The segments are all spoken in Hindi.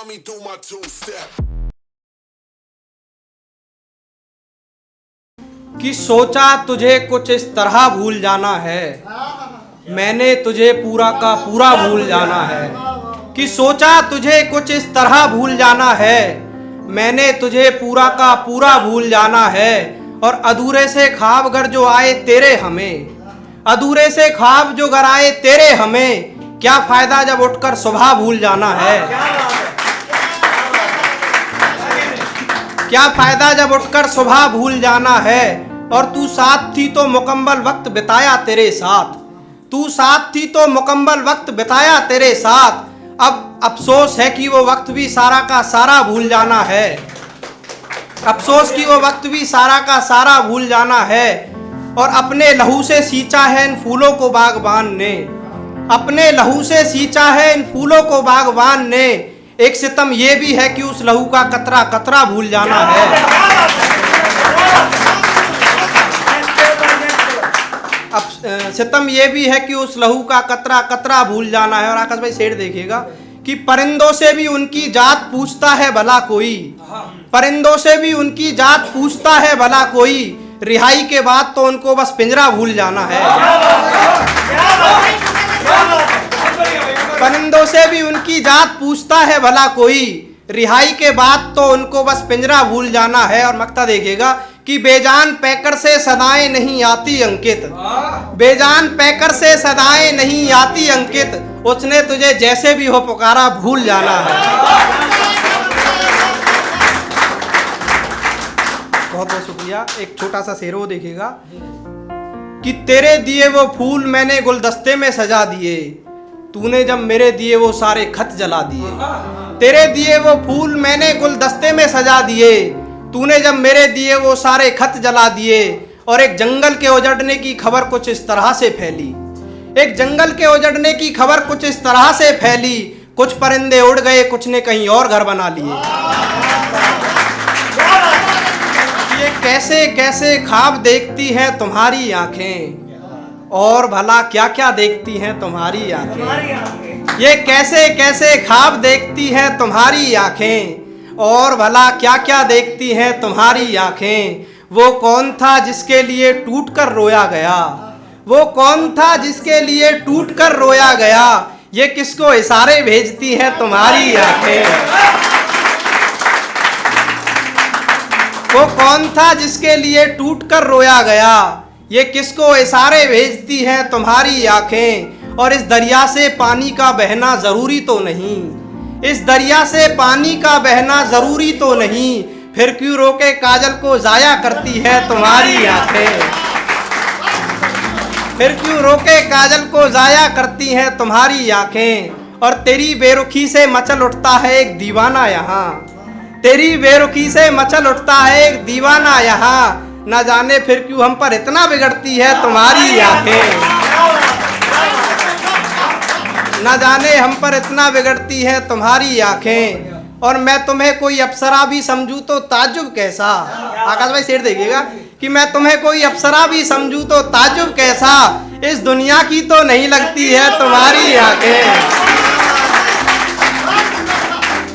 me do my two-step. कि सोचा तुझे कुछ इस तरह भूल जाना है, मैंने तुझे पूरा का पूरा भूल जाना है। कि सोचा तुझे कुछ इस तरह भूल जाना है, मैंने तुझे पूरा का पूरा भूल जाना है। और अधूरे से ख्वाब अगर जो आए तेरे हमें, अधूरे से ख्वाब जो अगर आए तेरे हमें, क्या फायदा जब उठकर सुबह भूल जाना है। क्या फायदा जब उठकर सुबह भूल जाना है। और तू साथ थी तो मुकम्मल वक्त बिताया तेरे साथ, तू साथ थी तो मुकम्मल वक्त बिताया तेरे साथ। अब अफसोस है कि वो वक्त भी सारा का सारा भूल जाना है, अफसोस कि वो वक्त भी सारा का सारा भूल जाना है। और अपने लहू से सींचा है इन फूलों को बागबान ने, अपने लहू से सींचा है इन फूलों को बागबान ने। एक सितम ये भी है कि उस लहू का कतरा कतरा भूल जाना है। अब सितम ये भी है कि उस लहू का कतरा कतरा भूल जाना है। और आकाश भाई शेर देखिएगा कि परिंदों से भी उनकी जात पूछता है भला कोई, परिंदों से भी उनकी जात पूछता है भला कोई। रिहाई के बाद तो उनको बस पिंजरा भूल जाना है। परिंदों से भी उनकी जात पूछता है भला कोई, रिहाई के बाद तो उनको बस पिंजरा भूल जाना है। और मक्ता देखिएगा कि बेजान पैकर से सदाएं नहीं आती अंकित, बेजान पैकर से सदाएं नहीं आती अंकित। उसने तुझे जैसे भी हो पुकारा भूल जाना है। बहुत बहुत शुक्रिया। एक छोटा सा शेर वो देखिएगा कि तेरे दिए वो फूल मैंने गुलदस्ते में सजा दिए, तूने जब मेरे दिए वो सारे खत जला दिए। तेरे दिए वो फूल मैंने गुलदस्ते में सजा दिए, तूने जब मेरे दिए वो सारे खत जला दिए। और एक जंगल के उजड़ने की खबर कुछ इस तरह से फैली, एक जंगल के उजड़ने की खबर कुछ इस तरह से फैली। कुछ परिंदे उड़ गए, कुछ ने कहीं और घर बना लिए। ये कैसे कैसे ख्वाब देखती हैं तुम्हारी आंखें, और भला क्या क्या देखती हैं तुम्हारी आंखें। ये कैसे कैसे ख्वाब देखती हैं तुम्हारी आंखें, और भला क्या क्या देखती हैं तुम्हारी आंखें। वो कौन था जिसके लिए टूट कर रोया गया, वो कौन था जिसके लिए टूट कर रोया गया। ये किसको इशारे भेजती हैं तुम्हारी आंखें। वो कौन था जिसके लिए टूट कर रोया गया, ये किसको इशारे भेजती हैं तुम्हारी आंखें। और इस दरिया से पानी का बहना जरूरी तो नहीं, इस दरिया से पानी का बहना जरूरी तो नहीं। फिर क्यों रोके काजल को जाया करती है तुम्हारी आंखें, फिर क्यों रोके काजल को जाया करती हैं तुम्हारी आंखें। और तेरी बेरुखी से मचल उठता है एक दीवाना यहाँ, तेरी बेरुखी से मचल उठता है एक दीवाना यहाँ। न जाने फिर क्यों हम पर इतना बिगड़ती है तुम्हारी आंखें, न जाने हम पर इतना बिगड़ती है तुम्हारी आंखें। और मैं तुम्हें कोई अप्सरा भी समझूं तो ताज्जुब कैसा। आकाश भाई शेर देखिएगा कि मैं तुम्हें कोई अप्सरा भी समझूं तो ताज्जुब कैसा। इस दुनिया की तो नहीं लगती है तुम्हारी आंखें,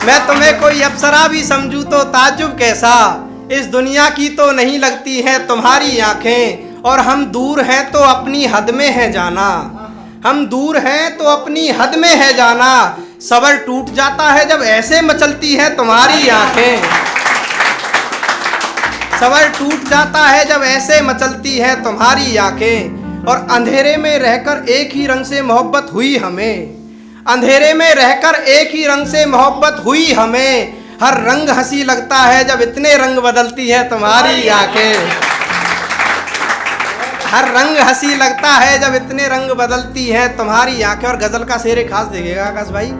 मैं तुम्हें कोई अप्सरा भी समझूं तो ताज्जुब कैसा। इस दुनिया की तो नहीं लगती है तुम्हारी आंखें। और हम दूर हैं तो अपनी हद में है जाना, हम दूर हैं तो अपनी हद में है जाना। सबर टूट जाता है जब ऐसे मचलती है तुम्हारी आंखें, सबर टूट जाता है जब ऐसे मचलती है तुम्हारी आंखें। और अंधेरे में रहकर एक ही रंग से मोहब्बत हुई हमें, अंधेरे में रहकर एक ही रंग से मोहब्बत हुई हमें। हर रंग हंसी लगता है जब इतने रंग बदलती है तुम्हारी आंखें, हर रंग हंसी लगता है जब इतने रंग बदलती है तुम्हारी आंखें। और गजल का शेर खास देखिएगा आकाश भाई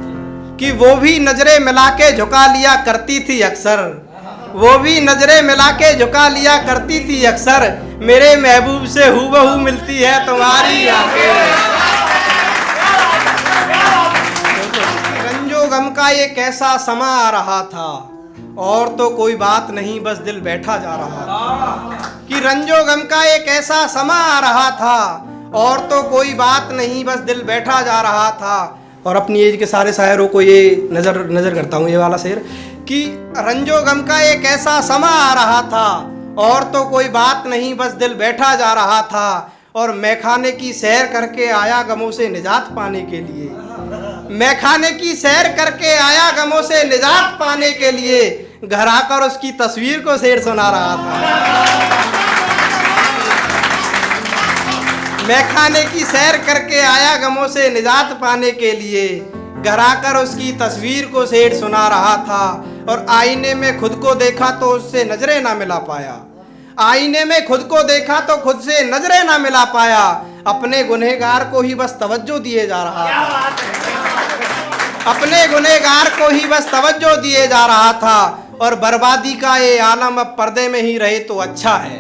कि वो भी नजरें मिला के झुका लिया करती थी अक्सर, वो भी नजरें मिला के झुका लिया करती थी अक्सर। मेरे महबूब से हूबहू मिलती है तुम्हारी आंखें। रंजो गम का ये कैसा समा आ रहा था, और तो कोई बात नहीं बस दिल बैठा जा रहा था। कि रंजो गम का एक ऐसा समा आ रहा था, और तो कोई बात नहीं बस दिल बैठा जा रहा था। और अपनी एज के सारे शायरों को ये नज़र करता हूँ, ये वाला शेर कि रंजो गम का एक ऐसा समा आ रहा था और तो कोई बात नहीं, बस दिल बैठा जा रहा था और मैखाने की सैर करके आया गमों से निजात पाने के लिए। मैखाने की सैर करके आया गमों से निजात पाने के लिए, घर आकर उसकी तस्वीर को शेर सुना रहा था। मैखाने की सैर करके आया गमों से निजात पाने के लिए, घर आकर उसकी तस्वीर को शेर सुना रहा था और आईने में खुद को देखा तो उससे नजरें ना मिला पाया। आईने में खुद को देखा तो खुद से नजरें ना मिला पाया, अपने गुनहगार को ही बस तवज्जो दिए जा रहा था। अपने गुनहगार को ही बस तवज्जो दिए जा रहा था और बर्बादी का ये आलम अब पर्दे में ही रहे तो अच्छा है।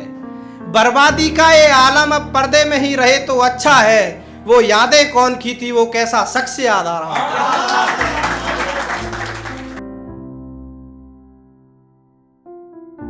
बर्बादी का ये आलम अब पर्दे में ही रहे तो अच्छा है। वो यादें कौन की थी, वो कैसा शख्स याद आ रहा है।